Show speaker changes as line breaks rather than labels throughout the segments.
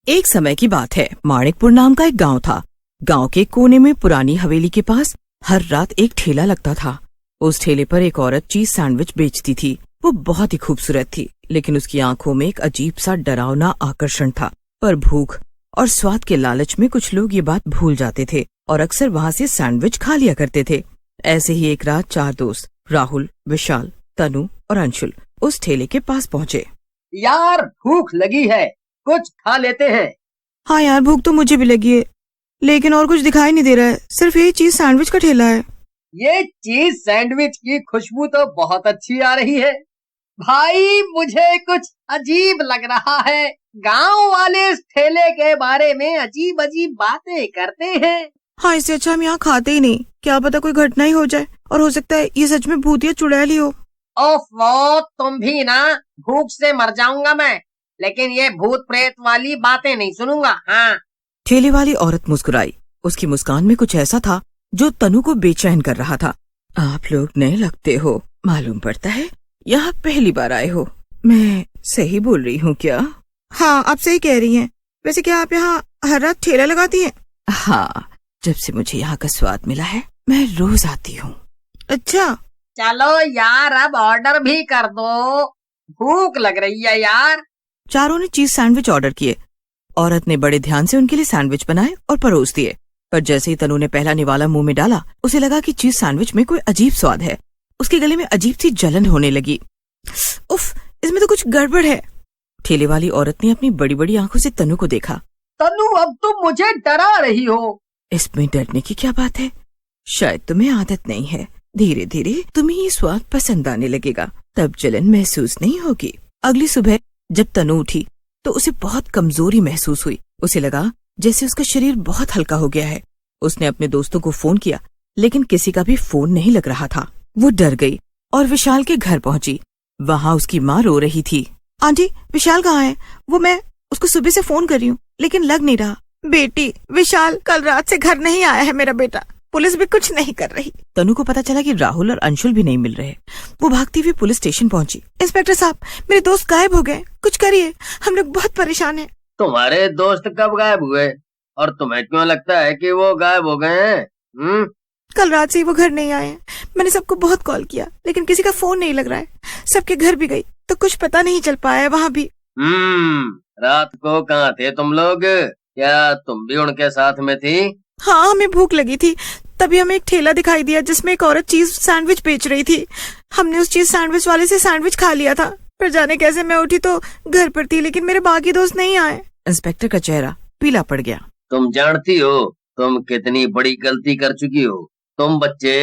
एक समय की बात है, माणिकपुर नाम का एक गांव था। गांव के कोने में पुरानी हवेली के पास हर रात एक ठेला लगता था। उस ठेले पर एक औरत चीज सैंडविच बेचती थी। वो बहुत ही खूबसूरत थी, लेकिन उसकी आंखों में एक अजीब सा डरावना आकर्षण था। पर भूख और स्वाद के लालच में कुछ लोग ये बात भूल जाते थे और अक्सर वहाँ से सैंडविच खा लिया करते थे। ऐसे ही एक रात 4 दोस्त राहुल, विशाल, तनु और अंशुल उस ठेले के पास पहुँचे।
यार भूख लगी है, कुछ खा लेते हैं।
हाँ यार, भूख तो मुझे भी लगी है, लेकिन और कुछ दिखाई नहीं दे रहा है। सिर्फ यही चीज सैंडविच का ठेला है।
ये चीज सैंडविच की खुशबू तो बहुत अच्छी आ रही है। भाई मुझे कुछ अजीब लग रहा है। गांव वाले इस ठेले के बारे में अजीब अजीब बातें करते हैं।
हाँ, इससे अच्छा हम यहाँ खाते ही नहीं। क्या पता कोई घटना ही हो जाए, और हो सकता है ये सच में भूत या चुड़ैल ही हो।
ओफो, तुम भी ना। भूख से मर जाऊंगा मैं, लेकिन ये भूत प्रेत वाली बातें नहीं सुनूंगा। हाँ।
ठेले वाली औरत मुस्कुराई। उसकी मुस्कान में कुछ ऐसा था जो तनु को बेचैन कर रहा था। आप लोग नए लगते हो, मालूम पड़ता है यहाँ पहली बार आए हो। मैं सही बोल रही हूँ क्या? हाँ, आप सही कह रही हैं। वैसे क्या आप यहाँ हर रात ठेला लगाती हैं? हाँ, जब से मुझे यहाँ का स्वाद मिला है मैं रोज आती हूँ। अच्छा,
चलो यार, अब ऑर्डर भी कर दो, भूख लग रही है यार।
चारों ने चीज सैंडविच ऑर्डर किए। औरत ने बड़े ध्यान से उनके लिए सैंडविच बनाए और परोस दिए। पर जैसे ही तनु ने पहला निवाला मुंह में डाला, उसे लगा कि चीज सैंडविच में कोई अजीब स्वाद है। उसके गले में अजीब सी जलन होने लगी। उफ, इसमें तो कुछ गड़बड़ है। ठेले वाली औरत ने अपनी बड़ी बड़ी आंखों से तनु को देखा।
तनु, अब तुम मुझे डरा रही हो।
इसमें डरने की क्या बात है? शायद तुम्हें आदत नहीं है। धीरे धीरे तुम्हें ये स्वाद पसंद आने लगेगा, तब जलन महसूस नहीं होगी। अगली सुबह जब तनु उठी तो उसे बहुत कमजोरी महसूस हुई। उसे लगा जैसे उसका शरीर बहुत हल्का हो गया है। उसने अपने दोस्तों को फोन किया, लेकिन किसी का भी फोन नहीं लग रहा था। वो डर गई और विशाल के घर पहुंची। वहाँ उसकी माँ रो रही थी। आंटी, विशाल कहाँ है? वो मैं उसको सुबह से फोन कर रही हूँ, लेकिन लग नहीं रहा। बेटी, विशाल कल रात से घर नहीं आया है मेरा बेटा। पुलिस भी कुछ नहीं कर रही। तनु को पता चला कि राहुल और अंशुल भी नहीं मिल रहे। वो भागती हुई पुलिस स्टेशन पहुंची। इंस्पेक्टर साहब, मेरे दोस्त गायब हो गए, कुछ करिए, हम लोग बहुत परेशान हैं।
तुम्हारे दोस्त कब गायब हुए, और तुम्हें क्यों लगता है कि वो गायब हो गए हैं?
कल रात से वो घर नहीं आए हैं। मैंने सबको बहुत कॉल किया, लेकिन किसी का फोन नहीं लग रहा है। सबके घर भी गई तो कुछ पता नहीं चल पाया वहाँ भी।
रात को कहाँ थे तुम लोग? क्या तुम भी उनके साथ में थी?
हाँ, हमें भूख लगी थी, तभी हमें एक ठेला दिखाई दिया जिसमें एक औरत चीज सैंडविच बेच रही थी। हमने उस चीज सैंडविच वाले से सैंडविच खा लिया था। पर जाने कैसे मैं उठी तो घर पर थी, लेकिन मेरे बाकी दोस्त नहीं आए। इंस्पेक्टर का चेहरा पीला पड़ गया।
तुम जानती हो तुम कितनी बड़ी गलती कर चुकी हो। तुम बच्चे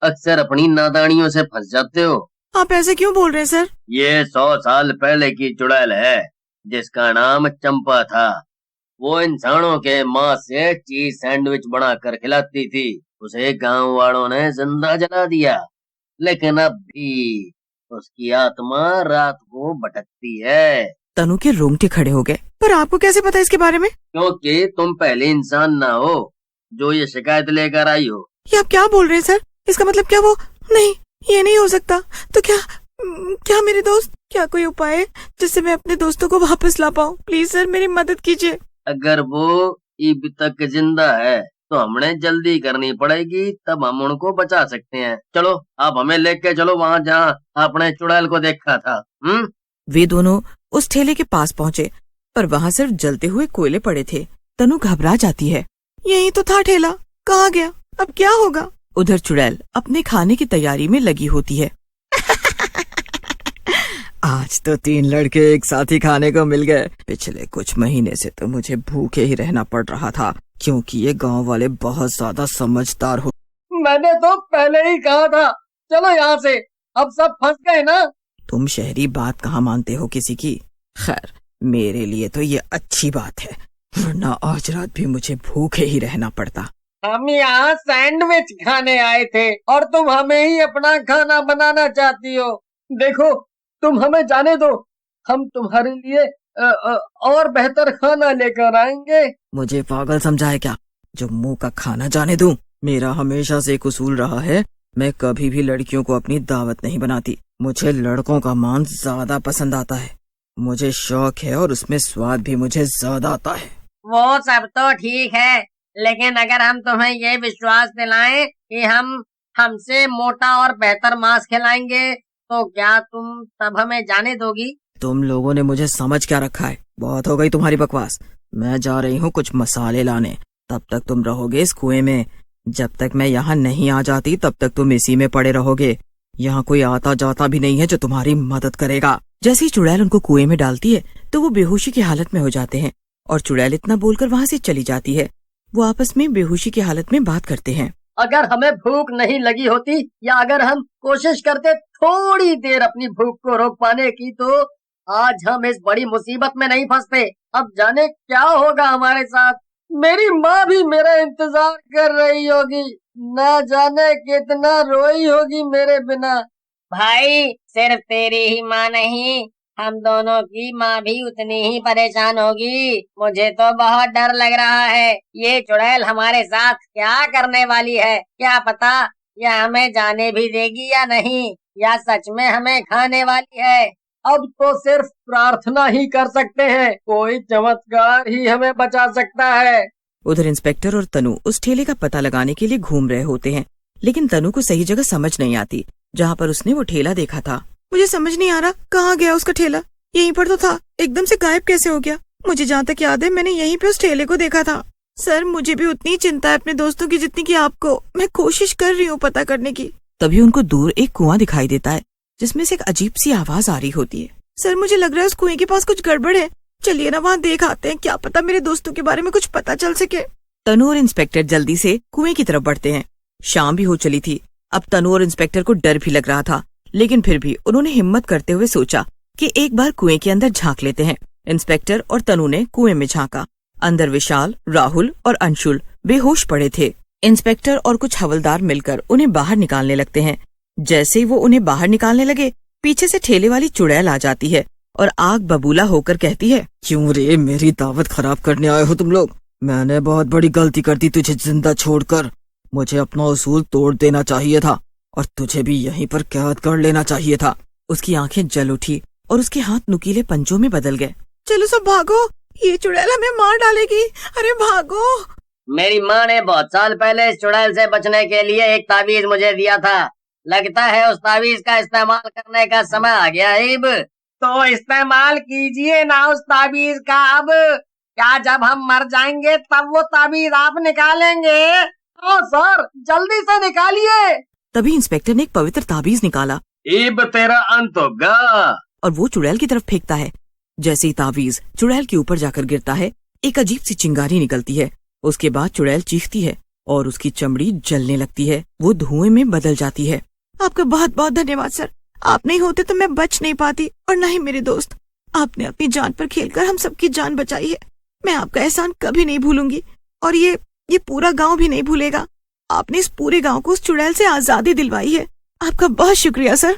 अक्सर अपनी नादानियों से फंस जाते हो।
आप ऐसे क्यों बोल रहे हैं सर?
ये 100 साल पहले की चुड़ैल है, जिसका नाम चंपा था। वो इंसानों के मांस से चीज सैंडविच बनाकर खिलाती थी। उसे गांव वालों ने जिंदा जला दिया, लेकिन अब भी उसकी आत्मा रात को भटकती है।
तनु के रोंगटे खड़े हो गए। पर आपको कैसे पता इसके बारे में?
क्योंकि तुम पहले इंसान ना हो जो ये शिकायत लेकर आई हो।
ये आप क्या बोल रहे हैं सर? इसका मतलब क्या वो? नहीं, ये नहीं हो सकता। तो क्या मेरे दोस्त? क्या कोई उपाय है जिससे मैं अपने दोस्तों को वापस ला पाऊँ? प्लीज सर, मेरी मदद कीजिए।
अगर वो अब तक जिंदा है तो हमने जल्दी करनी पड़ेगी, तब हम उनको बचा सकते हैं। चलो, आप हमें लेके चलो वहाँ जहाँ आपने चुड़ैल को देखा था।
वे दोनों उस ठेले के पास पहुँचे, पर वहाँ सिर्फ जलते हुए कोयले पड़े थे। तनु घबरा जाती है। यही तो था ठेला, कहाँ गया? अब क्या होगा? उधर चुड़ैल अपने खाने की तैयारी में लगी होती है। आज तो 3 लड़के एक साथ ही खाने को मिल गए। पिछले कुछ महीने से तो मुझे भूखे ही रहना पड़ रहा था, क्योंकि ये गांव वाले बहुत ज्यादा समझदार हो।
मैंने तो पहले ही कहा था, चलो यहाँ से, अब सब फंस गए ना।
तुम शहरी बात कहाँ मानते हो किसी की? खैर, मेरे लिए तो ये अच्छी बात है, वरना आज रात भी मुझे भूखे ही रहना पड़ता।
हम यहाँ सैंडविच खाने आए थे और तुम हमें ही अपना खाना बनाना चाहती हो। देखो, तुम हमें जाने दो, हम तुम्हारे लिए और बेहतर खाना लेकर आएंगे।
मुझे पागल समझा है क्या, जो मुंह का खाना जाने दूं? मेरा हमेशा से एक उसूल रहा है, मैं कभी भी लड़कियों को अपनी दावत नहीं बनाती। मुझे लड़कों का मान ज्यादा पसंद आता है। मुझे शौक है और उसमें स्वाद भी मुझे ज्यादा आता है।
वो सब तो ठीक है, लेकिन अगर हम तुम्हें ये विश्वास दिलाएं कि हम हमसे मोटा और बेहतर मांस खिलाएंगे, तो क्या तुम तब हमें जाने दोगी?
तुम लोगों ने मुझे समझ क्या रखा है? बहुत हो गई तुम्हारी बकवास। मैं जा रही हूँ कुछ मसाले लाने। तब तक तुम रहोगे इस कुएं में। जब तक मैं यहाँ नहीं आ जाती तब तक तुम इसी में पड़े रहोगे। यहाँ कोई आता जाता भी नहीं है जो तुम्हारी मदद करेगा। जैसे ही चुड़ैल उनको कुएं में डालती है तो वो बेहोशी की हालत में हो जाते हैं और चुड़ैल इतना बोलकर वहाँ से चली जाती है। वो आपस में बेहोशी की हालत में बात करते हैं।
अगर हमें भूख नहीं लगी होती या अगर हम कोशिश करते थोड़ी देर अपनी भूख को रोक पाने की, तो आज हम इस बड़ी मुसीबत में नहीं फंसते। अब जाने क्या होगा हमारे साथ। मेरी माँ भी मेरा इंतजार कर रही होगी, ना जाने कितना रोई होगी मेरे बिना। भाई, सिर्फ तेरी ही माँ नहीं, हम दोनों की माँ भी उतनी ही परेशान होगी। मुझे तो बहुत डर लग रहा है। ये चुड़ैल हमारे साथ क्या करने वाली है? क्या पता यह हमें जाने भी देगी या नहीं, या सच में हमें खाने वाली है। अब तो सिर्फ प्रार्थना ही कर सकते हैं, कोई चमत्कार ही हमें बचा सकता है।
उधर इंस्पेक्टर और तनु उस ठेले का पता लगाने के लिए घूम रहे होते हैं, लेकिन तनु को सही जगह समझ नहीं आती जहाँ पर उसने वो ठेला देखा था। मुझे समझ नहीं आ रहा कहाँ गया उसका ठेला। यहीं पर तो था, एकदम से गायब कैसे हो गया? मुझे जहाँ तक याद है मैंने यहीं पे उस ठेले को देखा था। सर, मुझे भी उतनी चिंता है अपने दोस्तों की जितनी की आपको। मैं कोशिश कर रही हूँ पता करने की। तभी उनको दूर एक कुआं दिखाई देता है जिसमें से एक अजीब सी आवाज आ रही होती है। सर, मुझे लग रहा है उस कुएं के पास कुछ गड़बड़ है। चलिए ना वहाँ देख आते हैं, क्या पता मेरे दोस्तों के बारे में कुछ पता चल सके। तनु और इंस्पेक्टर जल्दी से कुएं की तरफ बढ़ते हैं। शाम भी हो चली थी। अब तनु और इंस्पेक्टर को डर भी लग रहा था, लेकिन फिर भी उन्होंने हिम्मत करते हुए सोचा कि एक बार कुएं के अंदर झांक लेते हैं। इंस्पेक्टर और तनु ने कुएं में झांका। अंदर विशाल, राहुल और अंशुल बेहोश पड़े थे। इंस्पेक्टर और कुछ हवलदार मिलकर उन्हें बाहर निकालने लगते हैं। जैसे ही वो उन्हें बाहर निकालने लगे, पीछे से ठेले वाली चुड़ैल आ जाती है और आग बबूला होकर कहती है, क्यों रे, मेरी दावत खराब करने आए हो तुम लोग? मैंने बहुत बड़ी गलती कर दी तुझे जिंदा छोड़कर। मुझे अपना उसूल तोड़ देना चाहिए था और तुझे भी यहीं पर कैद कर लेना चाहिए था। उसकी आंखें जल उठी और उसके हाथ नुकीले पंजों में बदल गए। चलो सब भागो, ये चुड़ैल हमें मार डालेगी। अरे भागो।
मेरी माँ ने बहुत साल पहले इस चुड़ैल से बचने के लिए एक ताबीज मुझे दिया था। लगता है उस ताबीज का इस्तेमाल करने का समय आ गया है। अब तो इस्तेमाल कीजिए ना उस ताबीज का। अब क्या जब हम मर जाएंगे तब वो ताबीज आप निकालेंगे? हाँ सर, जल्दी से निकालिए।
तभी इंस्पेक्टर ने एक पवित्र ताबीज निकाला।
इब तेरा अंत होगा।
और वो चुड़ैल की तरफ फेंकता है। जैसे ही ताबीज चुड़ैल के ऊपर जाकर गिरता है, एक अजीब सी चिंगारी निकलती है। उसके बाद चुड़ैल चीखती है और उसकी चमड़ी जलने लगती है। वो धुएं में बदल जाती है। आपका बहुत बहुत धन्यवाद सर। आप नहीं होते तो मैं बच नहीं पाती और न ही मेरे दोस्त। आपने अपनी जान पर खेलकर हम सबकी जान बचाई है। मैं आपका एहसान कभी नहीं भूलूंगी और ये पूरा गांव भी नहीं भूलेगा। आपने इस पूरे गांव को उस चुड़ैल से आजादी दिलवाई है। आपका बहुत शुक्रिया सर।